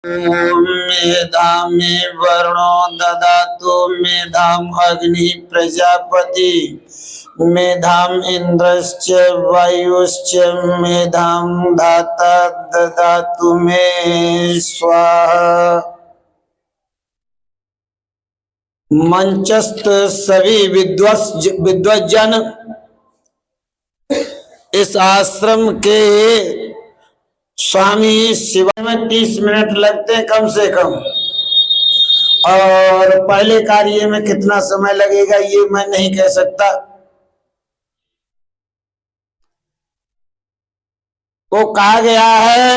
मेधामि वर्णो ददातु मेधाम् अग्नि प्रजापति मेधाम् इंद्रश्च वायुश्च मेधाम् धाता ददातु मे स्वाहा। मंचस्थ सभी विद्वज्जन इस आश्रम के स्वामी शिवा में 30 मिनट लगते हैं कम से कम, और पहले कार्य में कितना समय लगेगा ये मैं नहीं कह सकता। वो कहा गया है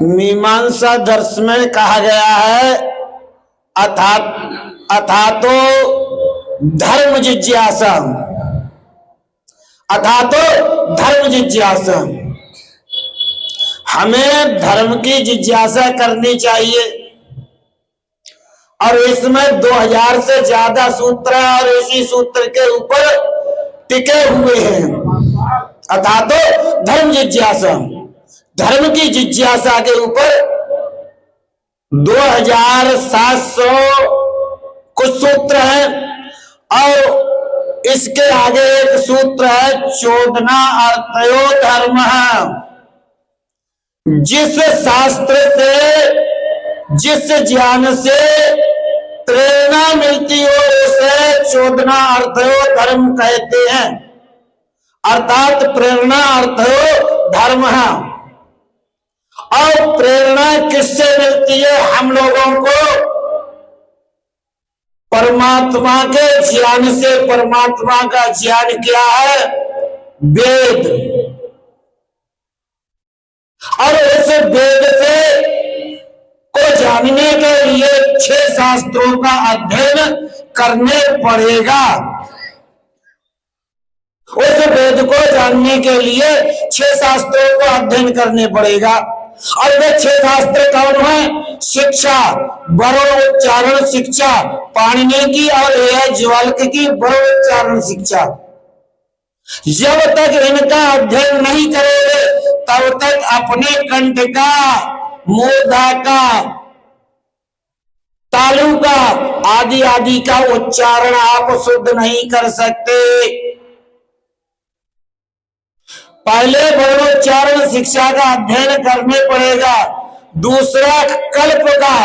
मीमांसा दर्शन में कहा गया है अथातो धर्म जिज्ञासा, अथातो धर्म जिज्ञासा। हमें धर्म की जिज्ञासा करनी चाहिए, और इसमें 2000 से ज्यादा सूत्र हैं और इसी सूत्र के ऊपर टिके हुए हैं। अथातो धर्म जिज्ञासा, धर्म की जिज्ञासा के ऊपर 2700 कुछ सूत्र हैं, और इसके आगे एक सूत्र है चोदना अर्थयो धर्म। जिस शास्त्र से जिस ज्ञान से प्रेरणा मिलती हो उसे चोदना अर्थयो धर्म कहते हैं, अर्थात प्रेरणा अर्थयो धर्म। और प्रेरणा किससे मिलती है? हम लोगों को परमात्मा के ज्ञान से। परमात्मा का ज्ञान क्या है? वेद। और उस वेद से को जानने के लिए 6 शास्त्रों का अध्ययन करने पड़ेगा। उस वेद को जानने के लिए 6 शास्त्रों का अध्ययन करने पड़ेगा। और वे 6 शास्त्र कौन है? शिक्षा, वरोच्चारण शिक्षा पाणिनि की, और यह ज्वाल्क की वरोच्चारण शिक्षा। जब तक इनका अध्ययन नहीं करोगे तब तक अपने कंठ का, मूर्धा का, तालु का, आदि आदि का उच्चारण आप शुद्ध नहीं कर सकते। पहले वर्णोच्चारण शिक्षा का अध्ययन करने पड़ेगा। दूसरा कल्प का,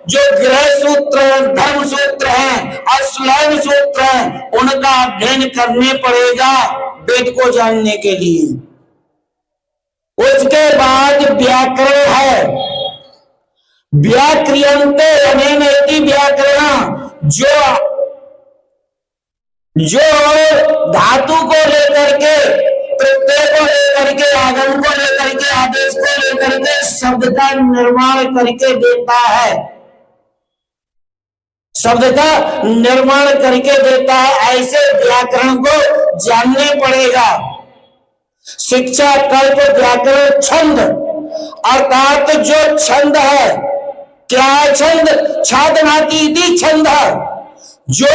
जो गृह सूत्र, धर्म सूत्र हैं, अश्लैन सूत्र हैं, उनका अध्ययन करने पड़ेगा वेद को जानने के लिए। उसके बाद व्याकरण है। व्याक्रियन्ते अनेनेति व्याकरण, जो धातु को लेकर के, प्रत्यय को लेकर के, आगम को लेकर के, आदेश को लेकर के शब्द का निर्माण करके देता है, शब्द का निर्माण करके देता है। ऐसे व्याकरण को जानने पड़ेगा। शिक्षा, कल्प, व्याकरण, छंद, अर्थात जो छंद है, क्या है छंद? छादनाति इति छंद, जो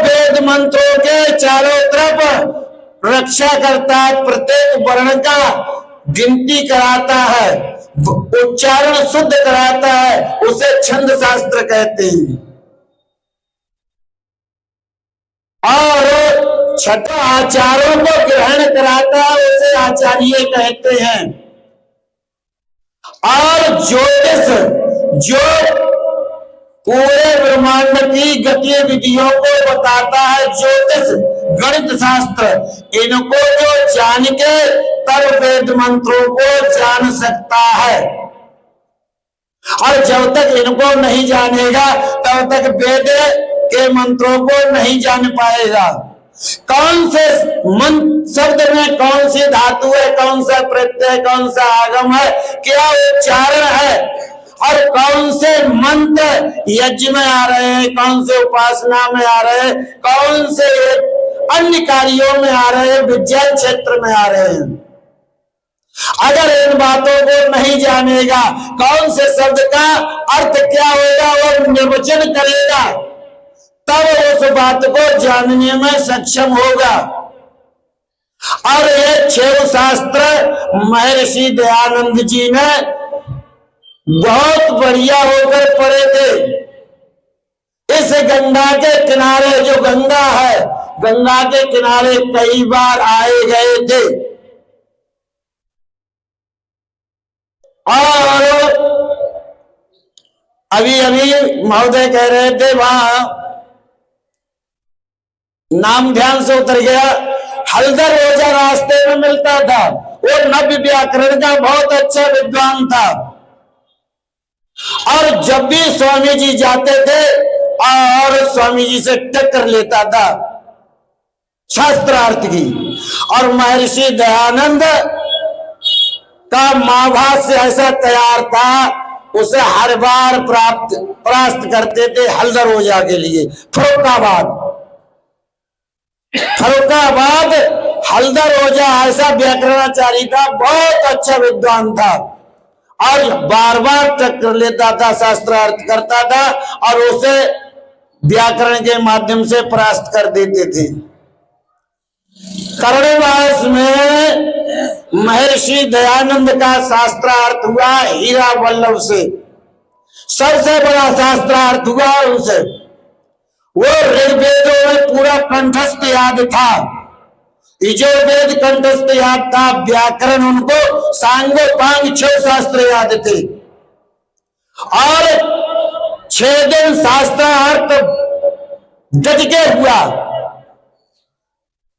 वेद मंत्रों के चारों तरफ रक्षा करता है, प्रत्येक वर्ण का गिनती कराता है, उच्चारण शुद्ध कराता है, उसे छंद शास्त्र कहते हैं। और छठा आचारों को ग्रहण कराता है, उसे आचार्य कहते हैं। और ज्योतिष, जो पूरे ब्रह्मांड की गतिविधियों को बताता है, ज्योतिष, गणित शास्त्र, इनको जो जान के तब वेद मंत्रों को जान सकता है। और जब तक इनको नहीं जानेगा तब तक वेद के मंत्रों को नहीं जान पाएगा। कौन से मंत्र शब्द में कौन सी धातु है, कौन सा प्रत्यय, कौन सा आगम है, क्या उच्चारण है, और कौन से मंत्र यज्ञ में आ रहे हैं, कौन से उपासना में आ रहे हैं, कौन से अन्य कार्यों में आ रहे हैं, विज्ञान क्षेत्र में आ रहे हैं। अगर इन बातों को नहीं जानेगा, कौन से शब्द का अर्थ क्या होगा वो निर्वचन करेगा, तब उस बात को जानने में सक्षम होगा। और ये 6 शास्त्र महर्षि दयानंद जी ने बहुत बढ़िया होकर पढ़े थे। इस गंगा के किनारे, जो गंगा है, गंगा के किनारे कई बार आए गए थे। और अभी अभी महोदय कह रहे थे वहां नाम ध्यान से उतर गया, हलदर रोजा रास्ते में मिलता था। वो नव्य व्याकरण का बहुत अच्छा विद्वान था। और जब भी स्वामी जी जाते थे और स्वामी जी से टक्कर लेता था शास्त्रार्थ की। और महर्षि दयानंद का माभास ऐसा तैयार था, उसे हर बार परास्त करते थे हलदर रोजा के लिए। फरुखाबाद हलदर रोजा ऐसा व्याकरणाचारी था, बहुत अच्छा विद्वान था। और बार बार टक्कर लेता था, शास्त्रार्थ करता था और उसे व्याकरण के माध्यम से परास्त कर देते थे। कर्णवास में महर्षि दयानंद का शास्त्रार्थ हुआ हीरा वल्लभ से, सबसे बड़ा शास्त्रार्थ हुआ उनसे। वो ऋग्वेदों में पूरा कंठस्थ याद था, यजुर्वेद कंठस्थ याद था, व्याकरण उनको सांगोपांग 6 शास्त्र याद थे। और 6 दिन शास्त्रार्थ डट के हुआ।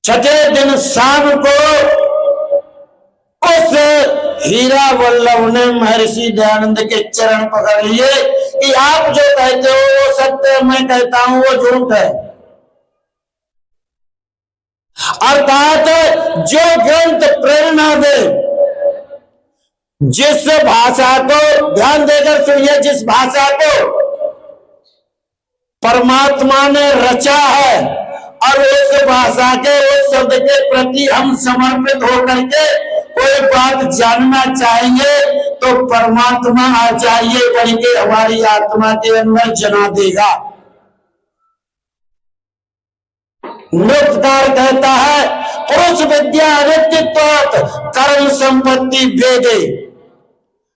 6ठे दिन शाम को उस हीरा वल्लभ ने महर्षि दयानंद के चरण पकड़ लिए कि आप जो कहते हो वो सत्य है, मैं कहता हूं वो झूठ है। अर्थात जो ग्रंथ प्रेरणा दे, जिस भाषा को ध्यान देकर सुनिए, जिस भाषा को परमात्मा ने रचा है और उस भाषा के, उस शब्द के प्रति हम समर्पित होकर के कोई बात जानना चाहेंगे तो परमात्मा आचार्य बन के हमारी आत्मा के अंदर जना देगा। नृत्यकार कहता है, पुरुष विद्या अनित्यत्वात् कर्म संपत्ति भेदे।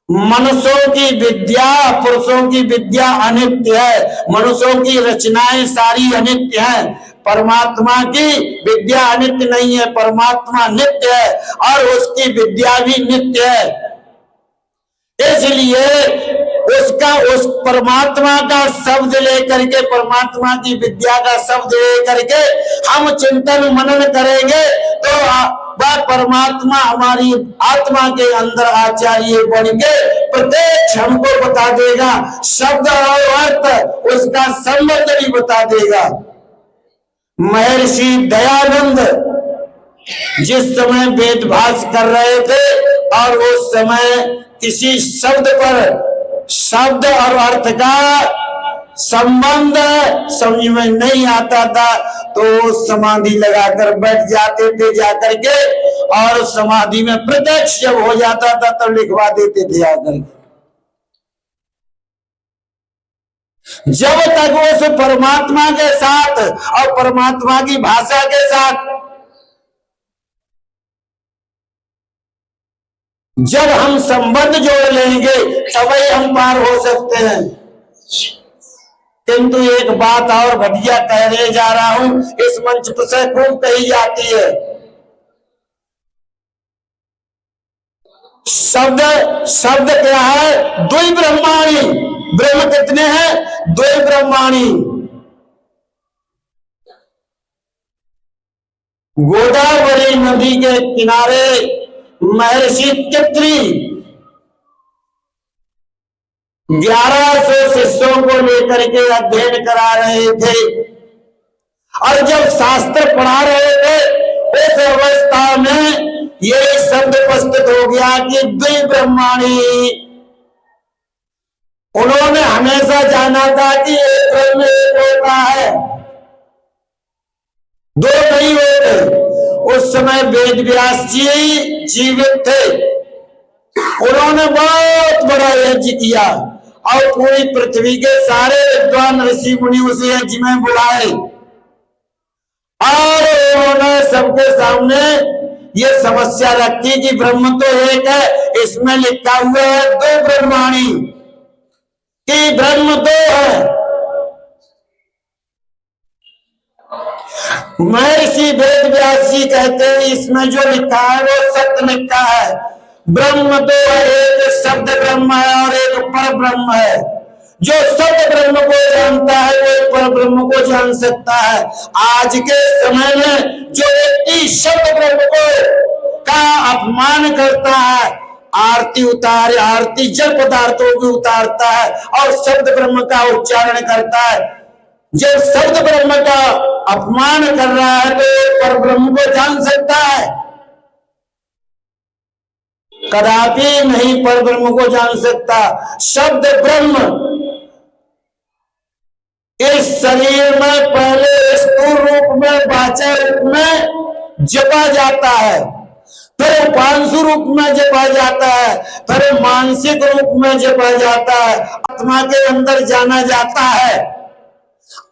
मनुष्यों की विद्या, पुरुषों की विद्या अनित्य है। मनुष्यों की रचनाएं सारी अनित्य हैं, परमात्मा की विद्या अनित्य नहीं है। परमात्मा नित्य है और उसकी विद्या भी नित्य है। इसलिए उसका, उस परमात्मा का शब्द लेकर के, परमात्मा की विद्या का शब्द लेकर के हम चिंतन मनन करेंगे तो वह परमात्मा हमारी आत्मा के अंदर आचार्य बन के प्रत्यक्ष हमको बता देगा, शब्द और अर्थ उसका संबंध भी बता देगा। महर्षि दयानंद जिस समय वेदभास कर रहे थे और उस समय किसी शब्द पर, शब्द और अर्थ का संबंध समझ में नहीं आता था तो समाधि लगाकर बैठ जाते थे जाकर के, और समाधि में प्रत्यक्ष जब हो जाता था तब लिखवा देते थे आकर के। जब तक उस परमात्मा के साथ और परमात्मा की भाषा के साथ जब हम संबंध जोड़ लेंगे तभी हम पार हो सकते हैं। किंतु एक बात और घटिया कहने जा रहा हूं, इस मंच पर से खूब कही जाती है। शब्द क्या है? द्वि ब्रह्माणी। ब्रह्म कितने हैं? द्वि ब्रह्माणी। गोदावरी नदी के किनारे महर्षि चित्री 1100 शिष्यों को लेकर के अध्ययन करा रहे थे और जब शास्त्र पढ़ा रहे थे उस अवस्था में यही शब्द उपस्थित हो गया कि द्वि ब्रह्माणी। उन्होंने हमेशा जाना था कि एक ब्रह्म एक होता है, दो नहीं होते। उस समय वेद व्यास जी जीवित थे, उन्होंने बहुत बड़ा यज्ञ किया और पूरी पृथ्वी के सारे विद्वान ऋषि मुनि उसे यज्ञ में बुलाए और उन्होंने सबके सामने ये समस्या रखी कि ब्रह्म तो एक है, इसमें लिखा हुआ है दो ब्रह्माणी, कि ब्रह्म दो है। महर्षि वेद व्यास जी कहते हैं इसमें जो लिखा है वो सत्य लिखा है। ब्रह्म दो है, एक शब्द ब्रह्म है और एक पर ब्रह्म है। जो शब्द ब्रह्म को जानता है वो पर ब्रह्म को जान सकता है। आज के समय में जो व्यक्ति शब्द ब्रह्म को का अपमान करता है, आरती जल पदार्थों की उतारता है और शब्द ब्रह्म का उच्चारण करता है, जब शब्द ब्रह्म का अपमान कर रहा है तो पर ब्रह्म को जान सकता है? कदापि नहीं पर ब्रह्म को जान सकता। शब्द ब्रह्म इस शरीर में पहले स्थूल रूप में, वाचा रूप में जपा जाता है, फिर उपांशु रूप में जपा जाता है, फिर मानसिक रूप में जपा जाता है, आत्मा के अंदर जाना जाता है।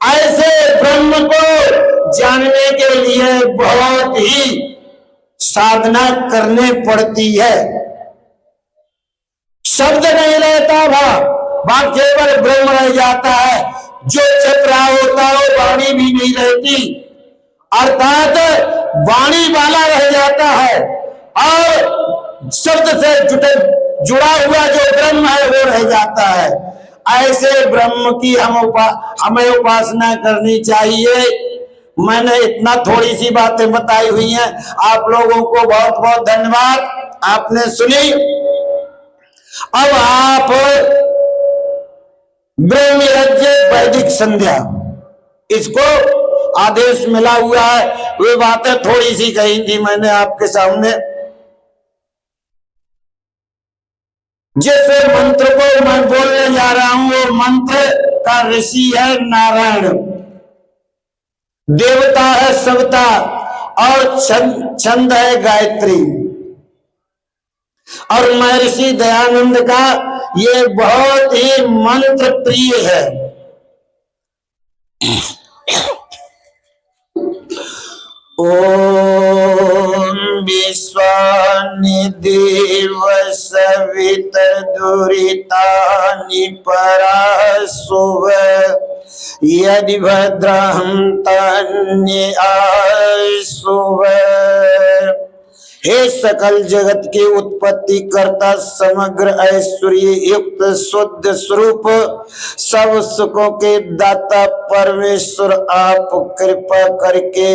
ऐसे ब्रह्म को जानने के लिए बहुत ही साधना करनी पड़ती है। शब्द नहीं रहता वहां केवल ब्रह्म रह जाता है। जो जप रहा होता है वाणी भी नहीं रहती, अर्थात वाणी वाला रह जाता है और शब्द से जुड़ा हुआ जो ब्रह्म है वो रह जाता है। ऐसे ब्रह्म की हमें उपासना करनी चाहिए। मैंने इतना थोड़ी सी बातें बताई हुई हैं। आप लोगों को बहुत बहुत धन्यवाद, आपने सुनी। अब आप ब्रह्म यज्ञ वैदिक संध्या, इसको आदेश मिला हुआ है, वे बातें थोड़ी सी कही थी मैंने आपके सामने। जिस मंत्र को मैं बोलने जा रहा हूं वो मंत्र का ऋषि है नारायण, देवता है सविता और छंद है गायत्री। और महर्षि दयानंद का ये बहुत ही मंत्र प्रिय है। ओम विश्वानि देव सवित दुरितानि परासुव यदि भद्रं तन्ये आसुव। हे सकल जगत के उत्पत्ति करता, समग्र ऐश्वर्य युक्त शुद्ध स्वरूप, सब सुखों के दाता परमेश्वर, आप कृपा करके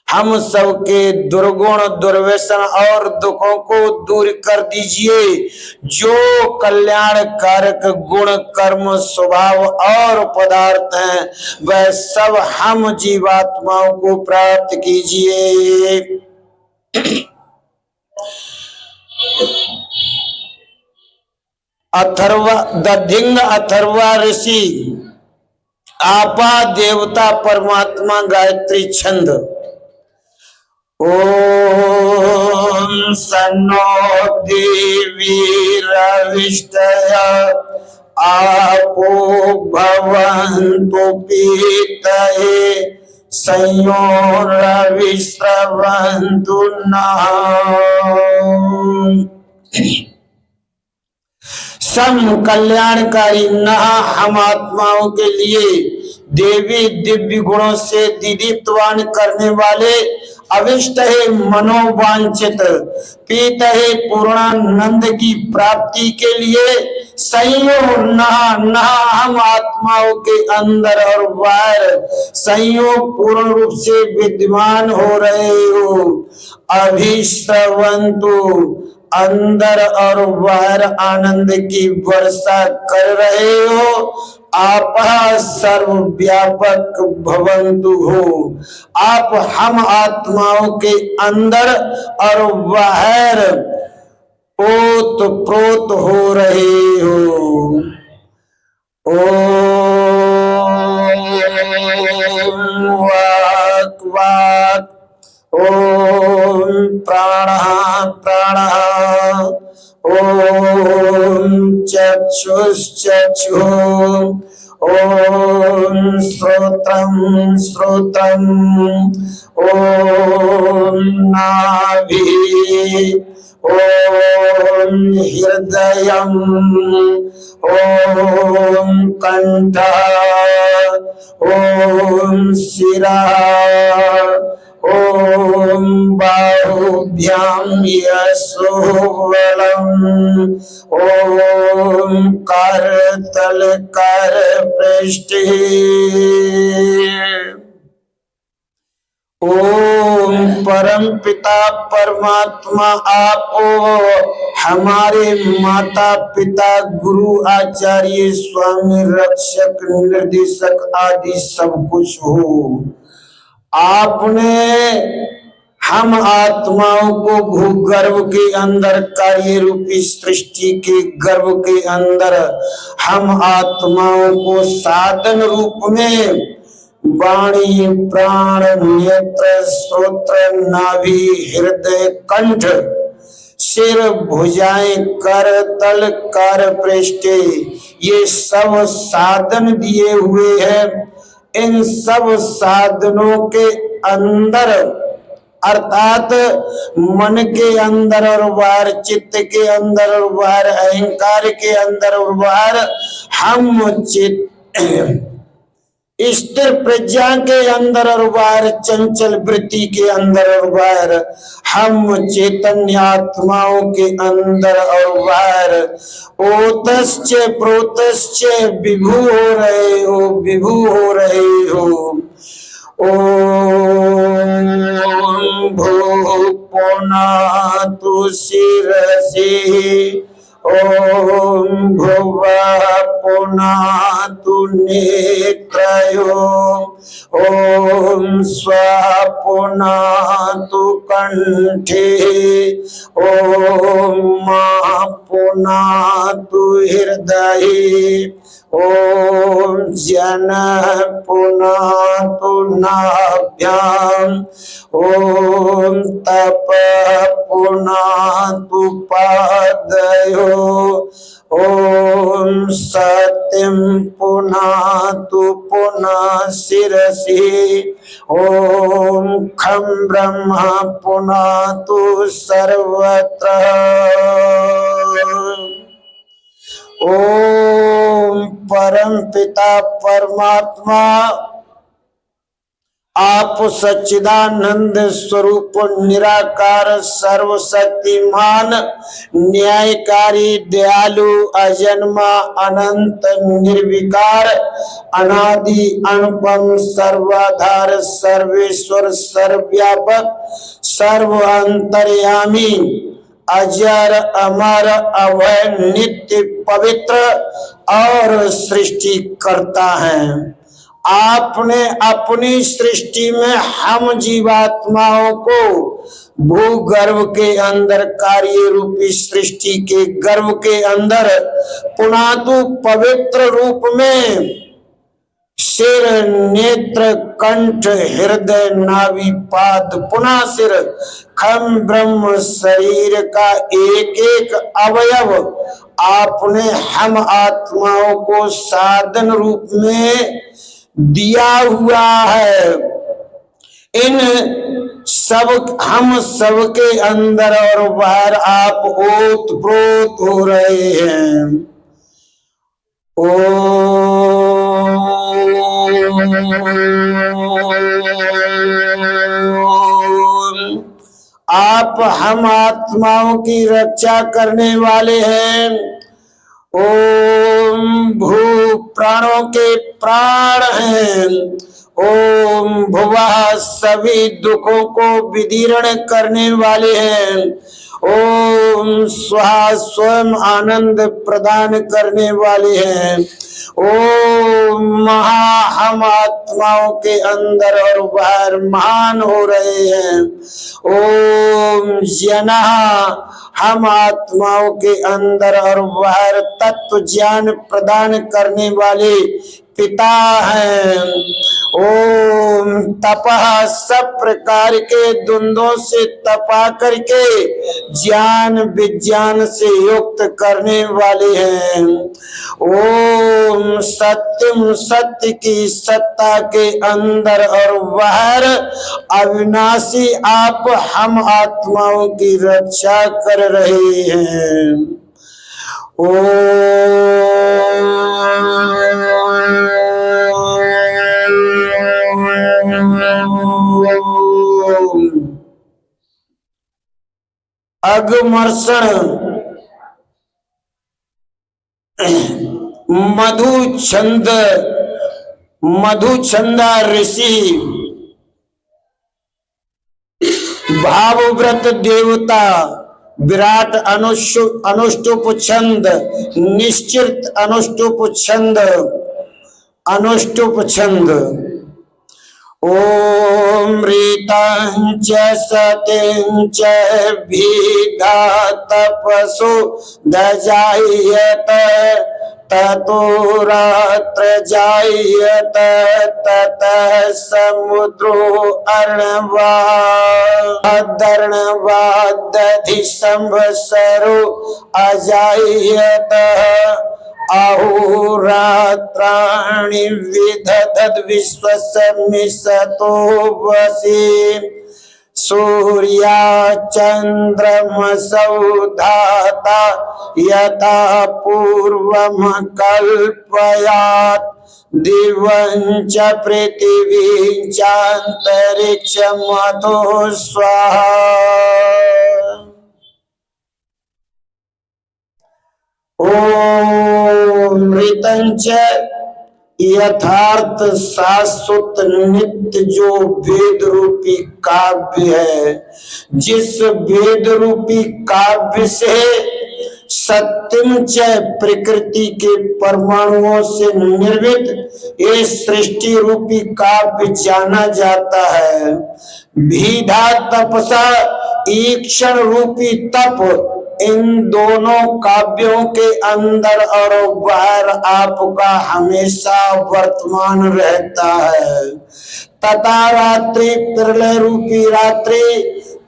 हम सबके दुर्गुण दुर्व्यसन और दुखों को दूर कर दीजिए। जो कल्याण कारक गुण कर्म स्वभाव और पदार्थ हैं वह सब हम जीवात्माओं को प्राप्त कीजिए। दधिंग अथर्वा ऋषि आपा देवता परमात्मा गायत्री छंद। ओम सन्नो देवी रविष्टया आपो भवन्तु पीतये संयो रविश्रवन्तु नः। सम कल्याणकारी नः हम आत्माओं के लिए देवी दिव्य गुणों से दीदीप्तवान करने वाले, अविष्ट है मनोवांछित, पीत है पूर्णानंद की प्राप्ति के लिए, संयोग न हम आत्माओं के अंदर और बाहर संयोग पूर्ण रूप से विद्यमान हो रहे हो। अभिश्रवंतु अंदर और बाहर आनंद की वर्षा कर रहे हो। आप सर्वव्यापक भवन्तु हो, आप हम आत्माओं के अंदर और बाहर ओत प्रोत हो रहे हो। ओम वाक वाक, ओम प्राणः प्राणः, ओम चक्षुश्चक्षुः ओम श्रोत्रं श्रोत्रम् ओम नाभि ओम हृदयम् ओम कंठः ओम शिरः ओम बाहुभ्यां यशोवलम् ओम करतल कर पृष्ठे ओम परम पिता परमात्मा आप हमारे माता पिता गुरु आचार्य स्वामी रक्षक निर्देशक आदि सब कुछ हो। आपने हम आत्माओं को भूगर्भ के अंदर कार्य रूपी सृष्टि के गर्भ के अंदर हम आत्माओं को साधन रूप में वाणी प्राण नेत्र श्रोत्र नाभि हृदय कंठ सिर भुजाएं कर तल कर पृष्ठे ये सब साधन दिए हुए हैं। इन सब साधनों के अंदर अर्थात मन के अंदर और बाहर चित्त के अंदर और बाहर अहंकार के अंदर और बाहर हम चित्त स्थिर प्रज्ञा के अंदर और बाहर चंचल वृत्ति के अंदर और बाहर हम चैतन्य आत्माओं के अंदर और बाहर ओतश्च प्रोतश्च विभू हो रहे हो विभू हो रहे हो। ओम भू पुनातु शिरसि ओम भुवः पुनातु नेत्रयो ओम स्वः पुनातु कंठे ओम मः पुनातु हृदये ओम जनः पुनातु नाभ्याम् ओम तपः पुनातु पादयो ओम सत्यं पुनातु पुनः शिरसि ओम खं ब्रह्म पुनातु सर्वत्र। ओम परम पिता परमात्मा आप सच्चिदानंद स्वरूप निराकार सर्वशक्तिमान न्यायकारी दयालु अजन्मा अनंत निर्विकार अनादि अनुपम सर्वाधार सर्वेश्वर सर्वव्यापक सर्व अंतर्यामी अजर अमर अभय नित्य पवित्र और सृष्टि करता है। आपने अपनी सृष्टि में हम जीवात्माओं को भूगर्भ के अंदर कार्य रूपी सृष्टि के गर्भ के अंदर पुनातु पवित्र रूप में सिर नेत्र कंठ हृदय नाभि पाद पुनः सिर खम ब्रह्म शरीर का एक एक अवयव आपने हम आत्माओं को साधन रूप में दिया हुआ है। इन सब हम सबके अंदर और बाहर आप ओतप्रोत हो रहे हैं। आप हम आत्माओं की रक्षा करने वाले हैं। ओम भू प्राणों के प्राण हैं। ओम भुवः सभी दुखों को विदीर्ण करने वाले हैं। ओम स्वः स्वयं आनंद प्रदान करने वाले हैं। ओम महा हम आत्माओं के अंदर और बाहर महान हो रहे हैं। ओम जनः हम आत्माओं के अंदर और बाहर तत्व ज्ञान प्रदान करने वाले पिता हैं। ओम तपः सब प्रकार के द्वंद्वों से तपा करके ज्ञान विज्ञान से युक्त करने वाले हैं। ओम सत्यम सत्य की सत्ता के अंदर और बाहर अविनाशी आप हम आत्माओं की रक्षा कर रहे हैं। अगमर्षण मधुचंदा ऋषि भावव्रत देवता विराट अनुष्टुप छंद निश्चित अनुष्टुप छंद ओम ऋतंच सतिंच भीधा तपसो दजायत ततो रात्र जायत ततः समुद्रो अर्णवादधि संवत्सरो अजायत अहोरात्राणि विदधद् विश्वसमिषतो वसि सूर्या चंद्रमसौ धाता यथा पूर्वं कल्पयात् दिवं च पृथिवीं चान्तरिक्षमतो स्वाहा। ओम ऋतंच यथार्थ शाश्वत नित्य जो वेद रूपी काव्य है, जिस वेद रूपी काव्य से सत्यम च प्रकृति के परमाणुओं से निर्मित ये सृष्टि रूपी काव्य जाना जाता है। भीधा तपसा ईक्षण रूपी तप इन दोनों काव्यों के अंदर और बाहर आपका हमेशा वर्तमान रहता है। तथा रात्रि प्रलय रूपी रात्रि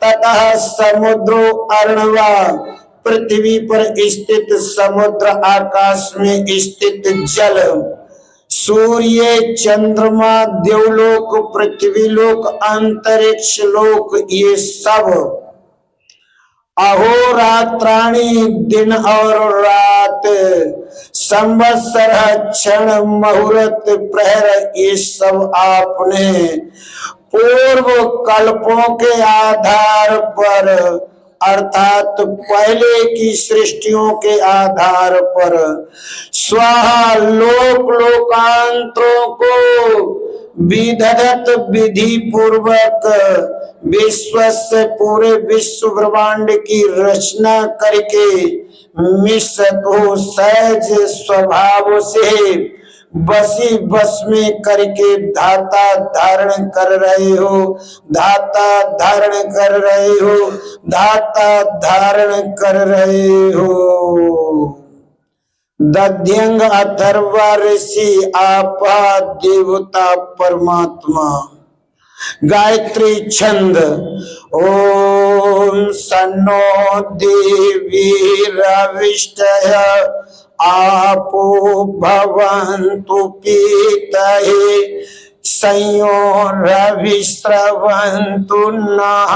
तथा समुद्रो अर्णवा पृथ्वी पर स्थित समुद्र आकाश में स्थित जल सूर्य चंद्रमा देवलोक पृथ्वी लोक अंतरिक्ष लोक ये सब अहोरात्राणि दिन और रात संवत्सर क्षण मुहूर्त प्रहर ये सब आपने पूर्व कल्पों के आधार पर अर्थात पहले की सृष्टियों के आधार पर स्वाहा लोक लोकांतरों को विधत विधि पूर्वक विश्व से पूरे विश्व ब्रह्मांड की रचना करके मिश्र सहज स्वभाव से बसी बस में करके धाता धारण कर रहे हो, धाता धारण कर रहे हो, धाता धारण कर रहे हो। दध्यंग अथर्वा ऋषि आपा देवता परमात्मा। गायत्री छंद ओम सन्नो देवीरविष्टय आपो भवन्तु पीतये संयो रविस्रवन्तु नः।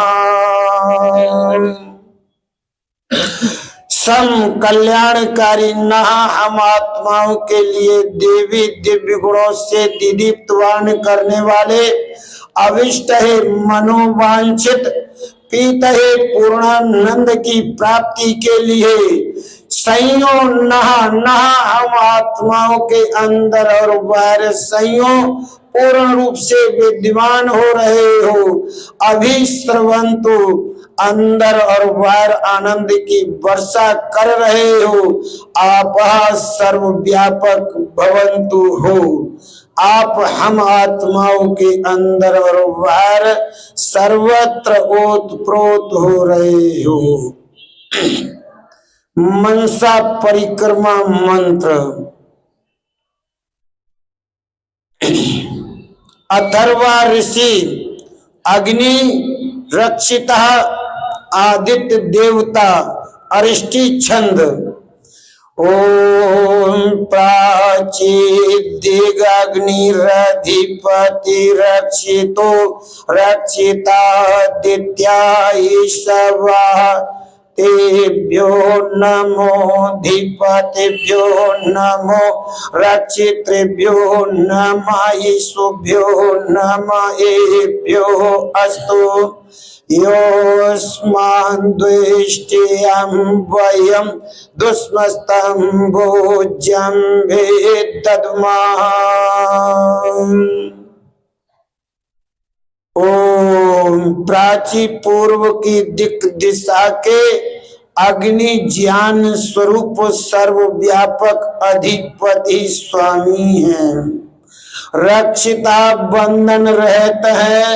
सम कल्याणकारी नः हम आत्माओं के लिए देवी दिव्य गुणों से दीदीप्तवान करने वाले अविष्ट है मनोवांछित पीत है पूर्णानंद की प्राप्ति के लिए संयो नः हम आत्माओं के अंदर और बाहर संयो पूर्ण रूप से विद्यमान हो रहे हो। अभिस्रवंतु अंदर और बाहर आनंद की वर्षा कर रहे हो। आप सर्वव्यापक भवन्तु हो। आप हम आत्माओं के अंदर और बाहर सर्वत्र ओतप्रोत हो रहे हो। मनसा परिक्रमा मंत्र। अथर्वा ऋषि अग्नि रक्षिता आदित्य देवता अरिष्टि छंद। ओम प्राचीदिग्निरधिपति रक्षितो रक्षितादित्या ईशवा तेभ्यो नमो धिपतिभ्यो नमो रक्षितृभ्यो नमः ईशुभ्यो नमः एभ्यो अस्तु। योऽस्मान् द्वेष्ट्यं वयं दुष्मस्तं भोज्यं भेदद्मः। ओम प्राची पूर्व की दिशा के अग्नि ज्ञान स्वरूप सर्वव्यापक अधिपति स्वामी हैं। रक्षिता बंधन रहते हैं।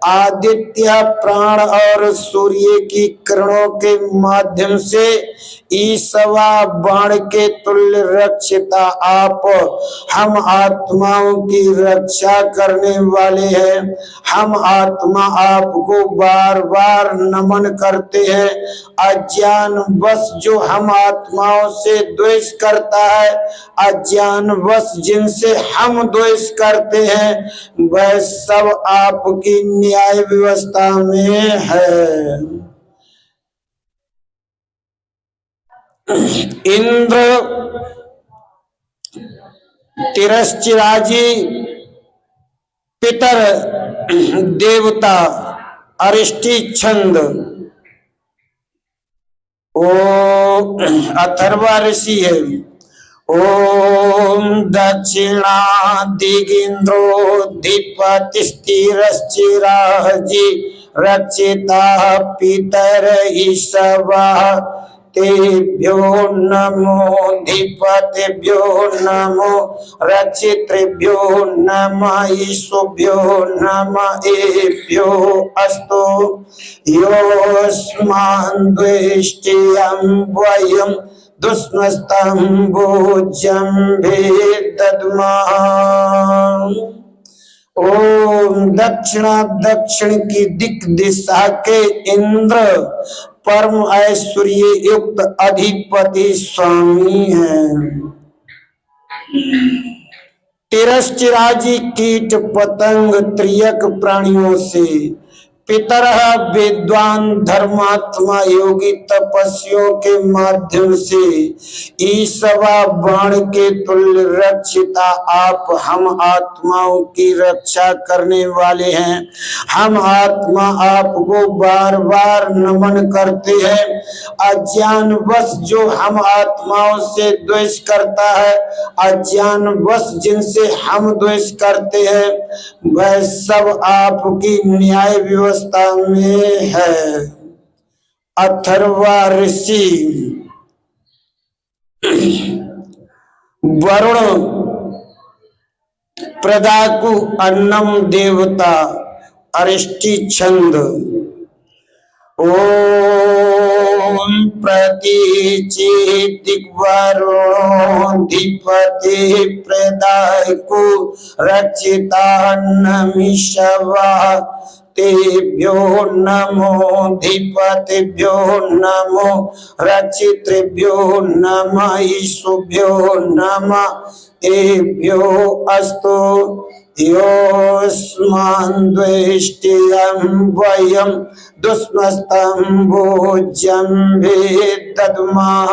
आदित्य प्राण और सूर्य की किरणों के माध्यम से ईशवा बाण के तुल्य रक्षिता आप हम आत्माओं की रक्षा करने वाले हैं। हम आत्मा आपको बार बार नमन करते हैं। अज्ञान वश जो हम आत्माओं से द्वेष करता है, अज्ञान वश जिनसे हम द्वेष करते हैं, वह सब आपकी न्याय व्यवस्था में है। इंद्र तिरश्चिराजी पितर देवता अरिष्टि छंद। ओ अथर्वा ऋषि है। ओम दक्षिणादिगिंद्रो धिपतिस्थिरश्चिराजी रक्षिता पितर ईशवा तेभ्यो नमो धिपतिभ्यो नमो रक्षितृभ्यो नमः ईशुभ्यो नमः एभ्यो अस्तु। योऽस्मान् द्वेष्ट्यं वयं दुष्मस्तं भोज्यं भेदद्मः। ओम दक्षिण की दिशा के इंद्र परम ऐश्वर्य युक्त अधिपति स्वामी हैं। तिरश्चिराजी कीट पतंग त्रियक प्राणियों से, पितरः विद्वान धर्मात्मा योगी तपस्वियों के माध्यम से, ईशवा बाण के तुल्य रक्षिता आप हम आत्माओं की रक्षा करने वाले हैं। हम आत्मा आपको बार बार नमन करते हैं। अज्ञान वश जो हम आत्माओं से द्वेष करता है, अज्ञान वश जिनसे हम द्वेष करते हैं, वह सब आपकी न्याय व्यवस्था में है। अथर्वा ऋषि वरुण प्रदाकु अन्नम देवता अरिष्टि छंद। ओम प्रतीचिदिग्वरुणोऽधिपति प्रदायकु रक्षितान्नमीशवा तेभ्यो नमो धिपतिभ्यो नमो रक्षितृभ्यो नमः ईशुभ्यो नमः एभ्यो अस्तु। योऽस्मान् द्वेष्ट्यं वयं दुष्मस्तं भोज्यं भेदद्मः।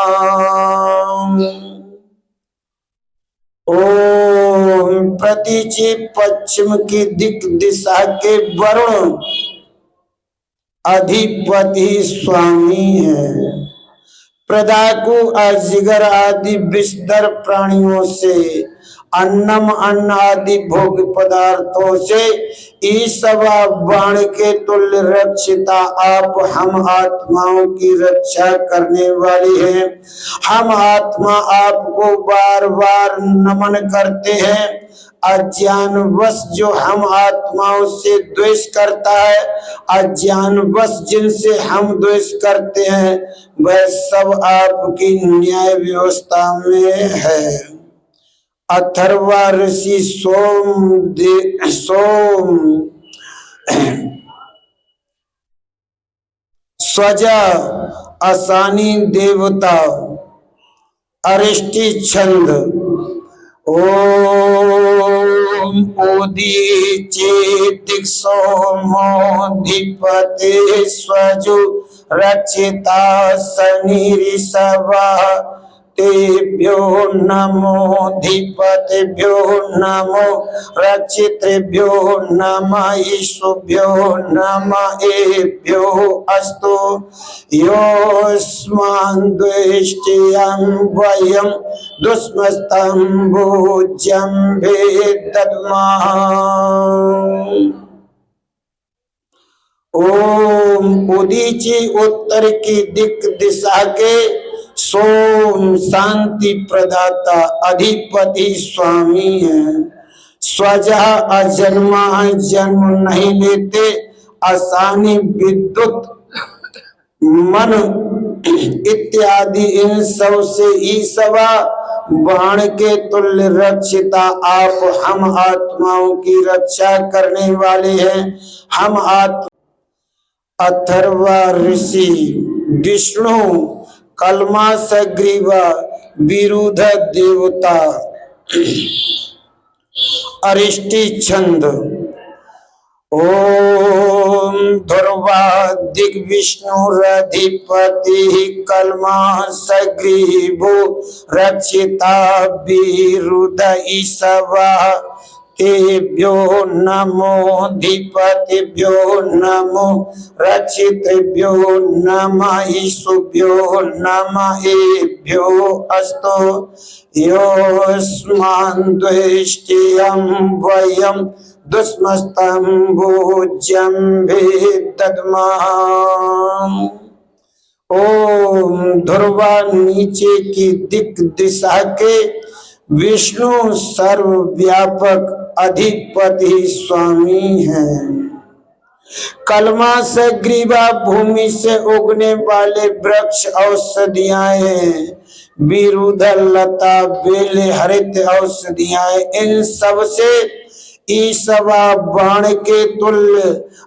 ओम प्रतीचि पश्चिम की दिशा के वरुण अधिपति स्वामी है। प्रदाकु अजगर आदि विषधर प्राणियों से, अन्नम अन्न आदि भोग पदार्थों से, ईशवा बाण के तुल्य रक्षिता आप हम आत्माओं की रक्षा करने वाली हैं। हम आत्मा आपको बार बार नमन करते हैं। अज्ञान वश जो हम आत्माओं से द्वेष करता है, अज्ञान वश जिनसे हम द्वेष करते हैं, वह सब आपकी न्याय व्यवस्था में है। अथर्वा ऋषि सोम स्वजा असानी देवता अरिष्टि छंद ओम उदीचित सोमोधिपते स्वजु रक्षिता शनि ऋषभा तेभ्यो नमो धिपतिभ्यो नमो रक्षितृभ्यो नमः ईशुभ्यो नमः एभ्यो अस्तु योऽस्मान् द्वेष्ट्यं वयं दुष्मस्तं भोज्यं भेदद्मः। ओम उदीची उत्तर की दिशा के सोम शांति प्रदाता अधिपति स्वामी है। स्वजह अजन्मा जन्म नहीं लेते, आसानी विद्युत मन इत्यादि इन सब से ईसवा बाण के तुल्य रक्षिता आप हम आत्माओं की रक्षा करने वाले हैं। हम अथर्वा ऋषि विष्णु कलमा सग्रीवा विरुद्ध देवता अरिष्टि छंद ओम ध्रुवा दिग्विष्णुरधिपति कलमा सग्रीवो रक्षिता विरुद्ध ईशवा तेभ्यो नमो धिपतिभ्यो नमो रक्षितृभ्यो नमः ईशुभ्यो नमः एभ्यो अस्तु योऽस्मान् द्वेष्ट्यं वयं दुष्मस्तं भोज्यं भेदद्मः। ओम ध्रुवा नीचे की दिशा के विष्णु सर्वव्यापक अधिपति स्वामी है। कलमा से ग्रीवा भूमि से उगने वाले वृक्ष औषधियां हैं। विरुद्ध लता बेले हरित औषधियां, इन सब से ईसवा बाण के तुल्य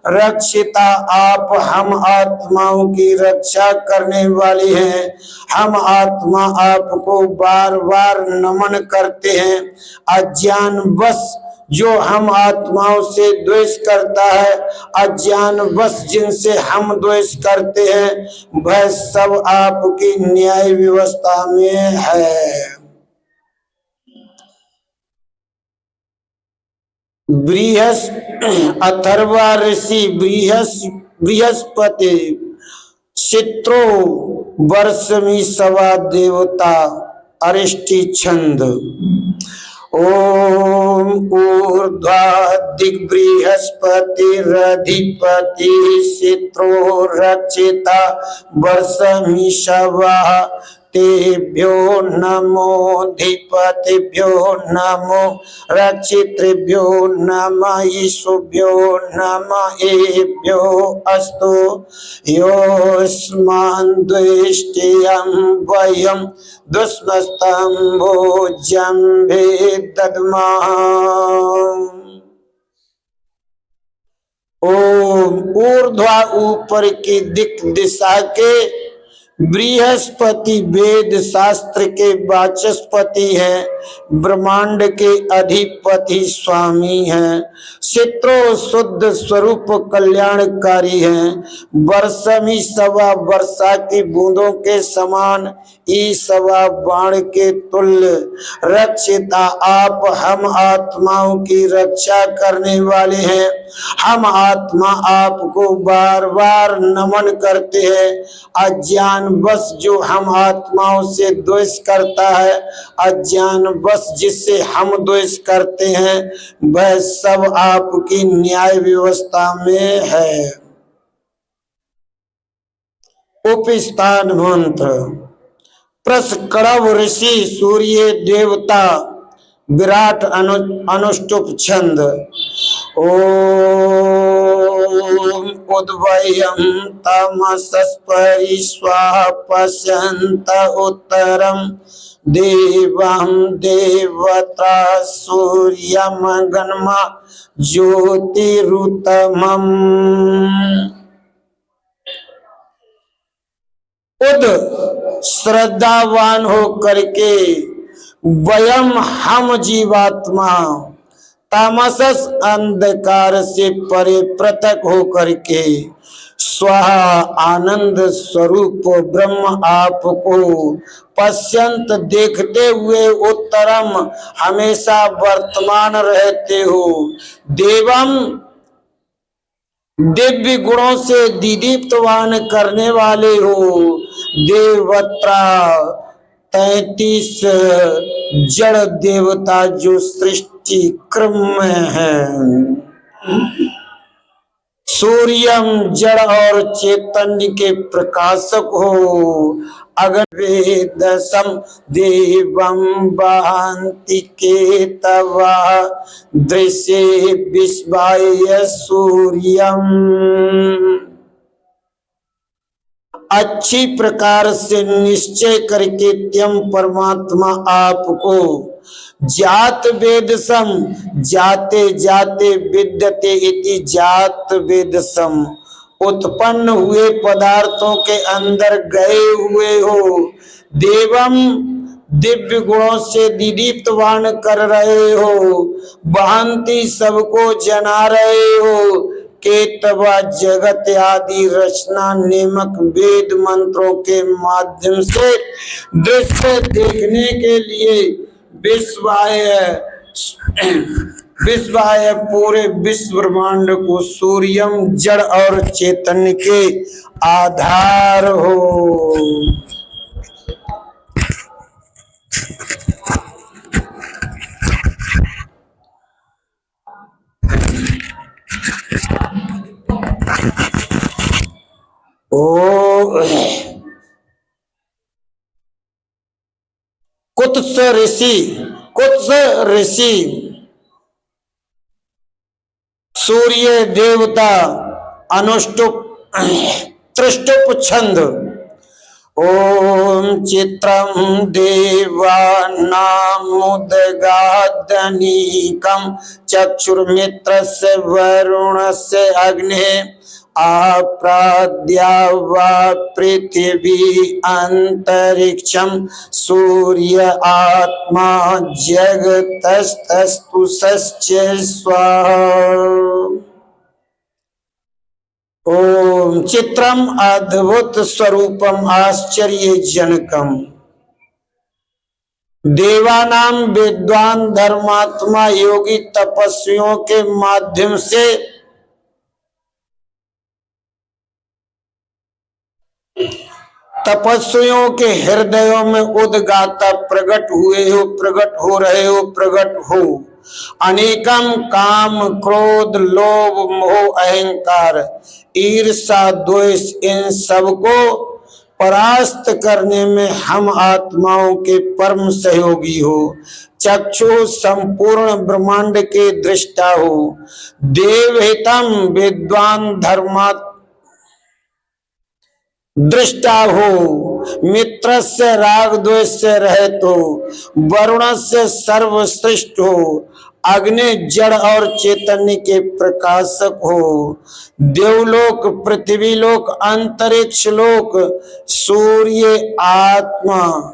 रक्षिता आप हम आत्माओं की रक्षा करने वाले हैं। हम आत्मा आपको बार बार नमन करते हैं। अज्ञान बस जो हम आत्माओं से द्वेष करता है, अज्ञान बस जिनसे हम द्वेष करते हैं, वह सब आपकी न्याय व्यवस्था में है। अथर्वा ऋषि बृहस्पति चित्रो वर्षमी सवा देवता अरिष्टि छंद ओम ऊर्ध्वा दिग्बृहस्पतिरधिपति चित्रो रक्षिता वर्षमी सवा तेभ्यो नमो धिपतिभ्यो नमो रक्षितृभ्यो नमः ईशुभ्यो नमः एभ्यो अस्तु योऽस्मान् द्वेष्ट्यं वयं दुष्मस्तं भोज्यं भेदद्मः। ओम ऊर्ध्वा ऊपर की दिशा के बृहस्पति वेद शास्त्र के वाचस्पति हैं, ब्रह्मांड के अधिपति स्वामी हैं। चित्रो शुद्ध स्वरूप कल्याणकारी हैं। वर्षमी सवा वर्षा की बूंदों के समान, ई सवा बाण के तुल्य रक्षिता आप हम आत्माओं की रक्षा करने वाले हैं। हम आत्मा आपको बार बार नमन करते हैं। अज्ञान बस जो हम आत्माओं से द्वेष करता है, अज्ञान बस जिससे हम द्वेष करते हैं, वह सब आपकी न्याय व्यवस्था में है। उपस्थान मंत्र प्रसकड़व ऋषि सूर्य देवता विराट अनुष्टुप छंद ओम उद्वयं तमसस्परि स्वाहा पश्यन्त उत्तरं देवं देवता सूर्यमगन्मा ज्योतिरुतमम्। उद श्रद्धावान हो करके वयम हम जीवात्मा तामसस अंधकार से परे पृथक हो करके स्वाहा आनंद स्वरूप ब्रह्म आपको पश्यंत देखते हुए उत्तरम हमेशा वर्तमान रहते हो, देवम दिव्य गुणों से दीदीप्तवान करने वाले हो, देवत्रा 33 जड़ देवता जो सृष्टि क्रम में है, सूर्यम जड़ और चैतन्य के प्रकाशक हो, अगर वेदसम देवम बहंति के तवा दृश्य विश्वाय सूर्यम। अच्छी प्रकार से निश्चय करके त्यम परमात्मा आपको जात वेदसम जाते जाते विद्यते इति जात वेदसम उत्पन्न हुए पदार्थों के अंदर गए हुए हो, देवम दिव्य गुणों से दीदीप्तवान कर रहे हो, बहंती सबको जना रहे हो, केतवा जगत आदि रचना नेमक वेद मंत्रों के माध्यम से दृश्य देखने के लिए विश्वाय पूरे विश्व ब्रह्मांड को सूर्यम जड़ और चैतन्य के आधार हो। कुत्स ऋषि सूर्य देवता अनुष्टुप त्रिष्टुप छंद ओम चित्रम देवानामुदगादनीकं चक्षुर्मित्रस्य वरुणस्य अग्नेः आप्राद्या वा पृथिवी अंतरिक्षम सूर्य आत्मा जगतस्तस्तु स्वाहा। ओम चित्रम अद्भुत स्वरूपम आश्चर्य जनकम देवानाम विद्वान धर्मात्मा योगी तपस्वियों के माध्यम से तपस्वियों के हृदयों में उद्गाता प्रकट हुए हो, प्रकट हो रहे हो, प्रकट हो। अनेकम काम क्रोध लोभ मोह अहंकार ईर्षा द्वेष इन सबको परास्त करने में हम आत्माओं के परम सहयोगी हो। चक्षु संपूर्ण ब्रह्मांड के दृष्टा हो। देवहितम विद्वान धर्मात्मा दृष्टा हो। मित्र से राग द्वेष से रहित हो। वरुण से सर्वश्रेष्ठ हो। अग्नि जड़ और चैतन्य के प्रकाशक हो। देवलोक पृथ्वी लोक अंतरिक्ष लोक सूर्य आत्मा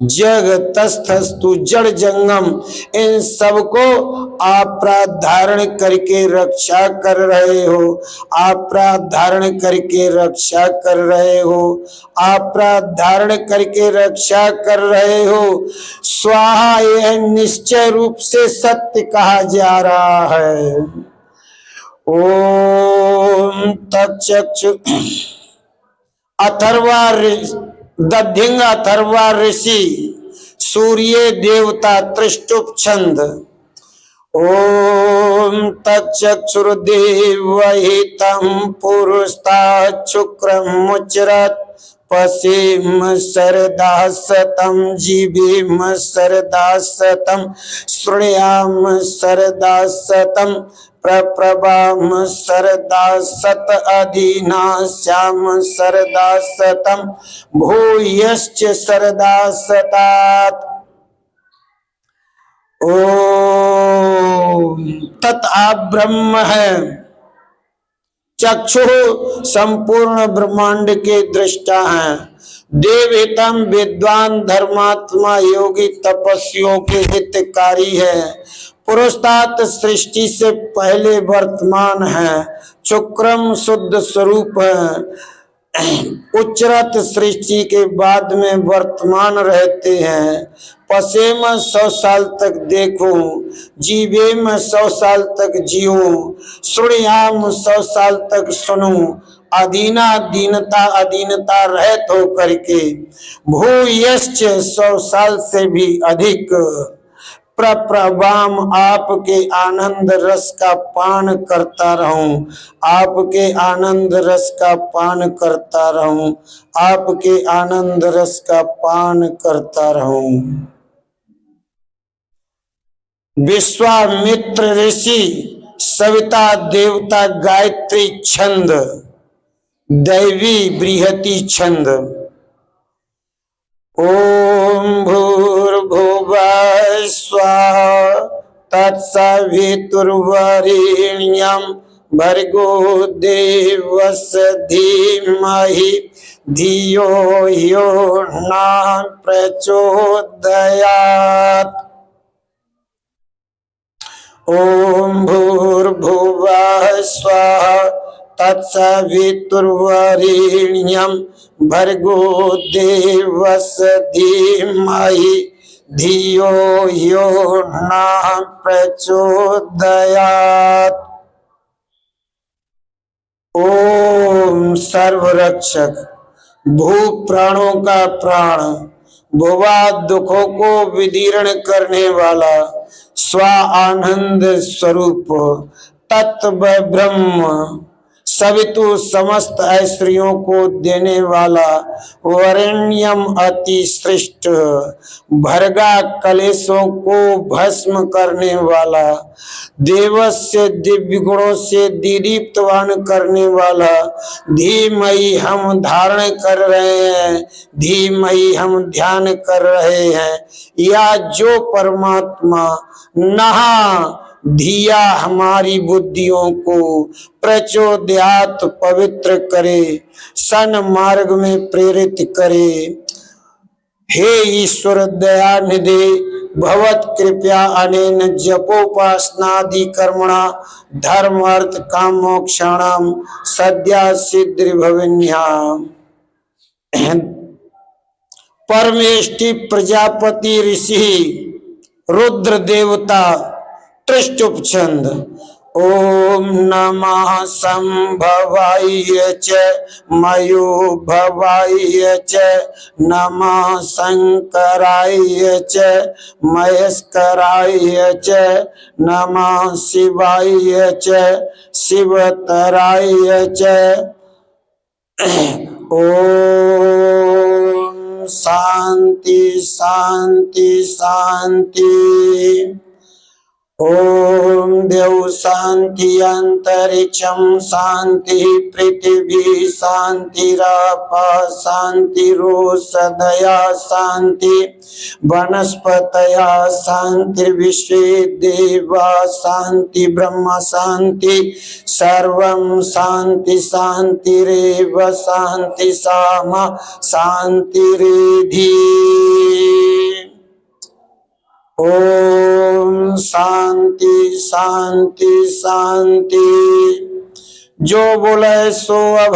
जग तस्थस्तु जड़ जंगम इन सबको आपराध धारण करके रक्षा कर रहे हो। आपराध धारण करके रक्षा कर रहे हो। आपराध धारण करके रक्षा कर रहे हो। स्वाहा यह निश्चय रूप से सत्य कहा जा रहा है। ओम तत्चक्षु अथर्वा दधिंग अथर्वा ऋषि सूर्य देवता त्रिष्टुप छंद ओम तच्चक्षुर्देवहितं पुरुषता शुक्रम मुचरत पसेम सरदा सतम जीवेम सरदा सतम श्रृणयाम सरदा सतम प्रप्रभाम सरदा सत अधीना श्याम सरदा सतम भूयश्च सरदा सतात। ओम तत् आप ब्रह्म है। चक्षु संपूर्ण ब्रह्मांड के दृष्टा हैं। देवहितम विद्वान धर्मात्मा योगी तपस्वियों के हितकारी है। पुरुषार्थ सृष्टि से पहले वर्तमान है। शुक्रम शुद्ध स्वरूप है। उच्चरत सृष्टि के बाद में वर्तमान रहते हैं। पसेम 100 साल तक देखो, जीवेम 100 साल तक जियो, श्रृणयाम 100 साल तक सुनो, अधीना दीनता अधीनता रहत हो करके, भूयश्च 100 साल से भी अधिक, प्रप्रभाम आपके आनंद रस का पान करता रहूं, आपके आनंद रस का पान करता रहूं, आपके आनंद रस का पान करता रहूं। विश्वामित्र ऋषि सविता देवता गायत्री छंद दैवी बृहति छंद। ओम भूर्भुवः स्वः तत्सवितुर्वरेण्यं भर्गो देवस्य धीमहि धियो यो नः प्रचोदयात्। ओम भूर्भुवः स्वः तत्सवितुर्वरेण्यं भर्गो देवस्य धीमहि धियो यो नः प्रचोदयात्। ओम सर्वरक्षक, भू प्राणों का प्राण, भुवा दुखों को विदीर्ण करने वाला, स्व आनंद स्वरूप, तत्व ब्रह्म, सवितु समस्त ऐश्वर्यों को देने वाला, वरेण्यम अति श्रेष्ठ, भर्गा कलेशों को भस्म करने वाला, देवस्य दिव्य गुणों से दीदीप्तवान करने वाला, धीमहि हम धारण कर रहे हैं, धीमहि हम ध्यान कर रहे हैं, या जो परमात्मा नहा धिया हमारी बुद्धियों को प्रचोदयात पवित्र करे, सन मार्ग में प्रेरित करे। हे ईश्वर दयानिधे भवत कृपया अनेन जपोपासनादि कर्मणा धर्म अर्थ काम मोक्षाणाम सद्या सिद्धि भविन्याम। परमेष्टि प्रजापति ऋषि रुद्र देवता त्रिष्टुप छंद। ओम नमः संभवाय च मयोभवाय च नमः शंकराय च महेश्वराय च नमः शिवाय च शिवतराय च। ओम शांति शांति शांति। ओम देव शांति अंतरिक्षम शांति पृथ्वी शांतिराप शांतिरोषधया शांति वनस्पतया शांति विश्वे देवा शांति ब्रह्म शांति सर्वं शांति शांतिरेव शांति सामा शांतिरेधि। ओम शांति शांति शांति। जो बोले सो अब